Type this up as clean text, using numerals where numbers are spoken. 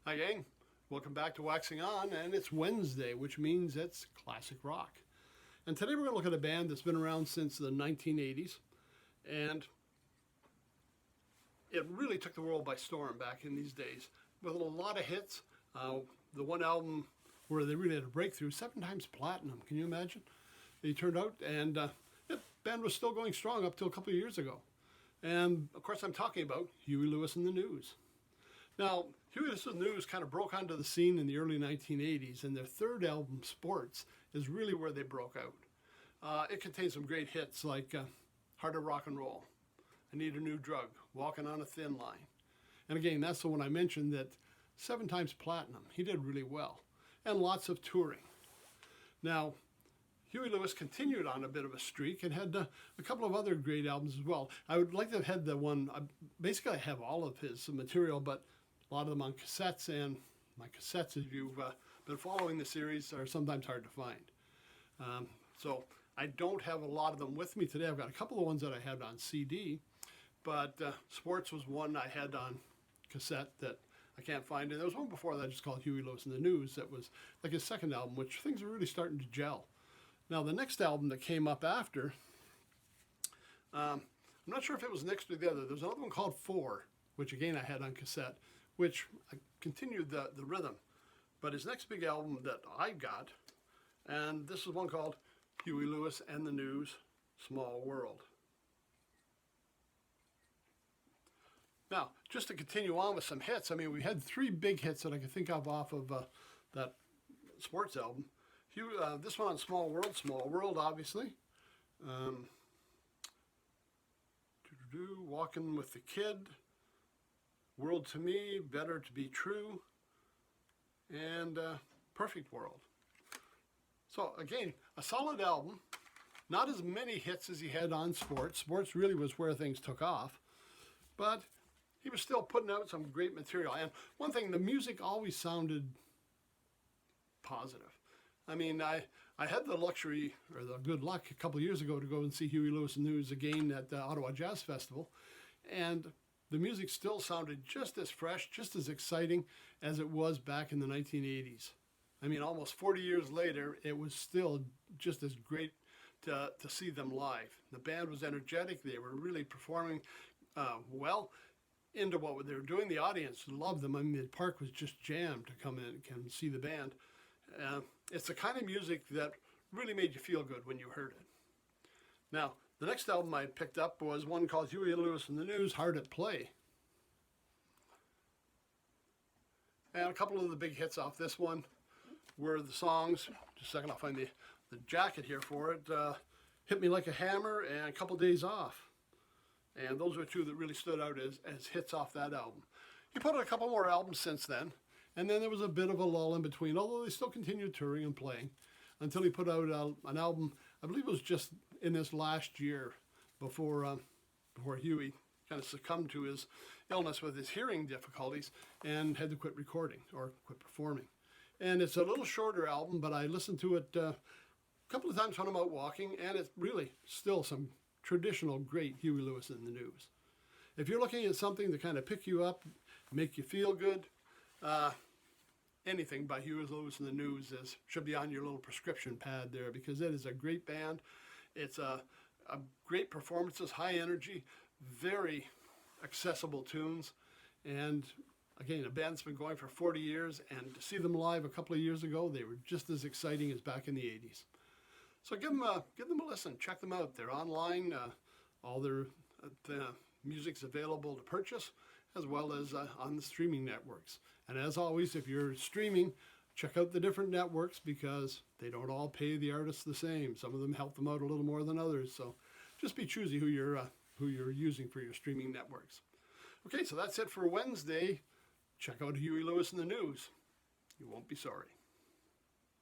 Hi gang, welcome back to Waxing On, and it's Wednesday, which means it's classic rock. And today we're going to look at a band that's been around since the 1980s, and it really took the world by storm back in these days, with a lot of hits. The one album where they really had a breakthrough, 7 times platinum, can you imagine? They turned out, and the band was still going strong up till a couple of years ago. And of course I'm talking about Huey Lewis and the News. Now, Huey Lewis and the News kind of broke onto the scene in the early 1980s, and their third album, Sports, is really where they broke out. It contains some great hits like Heart of Rock and Roll, I Need a New Drug, Walking on a Thin Line. And again, that's the one I mentioned that 7 times platinum. He did really well. And lots of touring. Now, Huey Lewis continued on a bit of a streak and had a couple of other great albums as well. I would like to have had the one, basically I have all of his material, but a lot of them on cassettes, and my cassettes, if you've been following the series, are sometimes hard to find. So I don't have a lot of them with me today. I've got a couple of ones that I had on CD, but Sports was one I had on cassette that I can't find. And there was one before that just called Huey Lewis and the News that was like his second album, which things are really starting to gel. Now the next album that came up after, I'm not sure if it was next to the other. There's another one called Four, which again I had on cassette, which continued the rhythm. But his next big album that I got, and this is one called Huey Lewis and the News, Small World. Now, just to continue on with some hits, I mean, we had 3 big hits that I could think of off of that Sports album. This one on Small World, obviously. Walking with the Kid, World to Me, Better to Be True, and Perfect World. So again, a solid album. Not as many hits as he had on Sports. Sports really was where things took off, but he was still putting out some great material. And one thing, the music always sounded positive. I mean, I had the luxury, or the good luck, a couple of years ago to go and see Huey Lewis and the News again at the Ottawa Jazz Festival. And the music still sounded just as fresh, just as exciting as it was back in the 1980s. I mean, almost 40 years later, it was still just as great to see them live. The band was energetic. They were really performing well into what they were doing. The audience loved them. I mean, the park was just jammed to come in and see the band. It's the kind of music that really made you feel good when you heard it. Now, the next album I picked up was one called Huey Lewis and the News, Hard at Play. And a couple of the big hits off this one were the songs, just a second, I'll find the jacket here for it, Hit Me Like a Hammer and A Couple Days Off. And those were 2 that really stood out as hits off that album. He put out a couple more albums since then. And then there was a bit of a lull in between, although they still continued touring and playing, until he put out an album, I believe it was just in this last year, before Huey kind of succumbed to his illness with his hearing difficulties and had to quit recording, or quit performing. And it's a little shorter album, but I listened to it a couple of times when I'm out walking, and it's really still some traditional great Huey Lewis and the News. If you're looking at something to kind of pick you up, make you feel good, anything by Huey Lewis and the News should be on your little prescription pad there, because it is a great band. It's a great performances, high energy, very accessible tunes, and again, a band that's been going for 40 years, and to see them live a couple of years ago, they were just as exciting as back in the 80s. So give them a listen, check them out. They're online, all their music's available to purchase, as well as on the streaming networks. And as always, if you're streaming, check out the different networks, because they don't all pay the artists the same. Some of them help them out a little more than others. So just be choosy who you're using for your streaming networks. Okay, so that's it for Wednesday. Check out Huey Lewis and the News. You won't be sorry.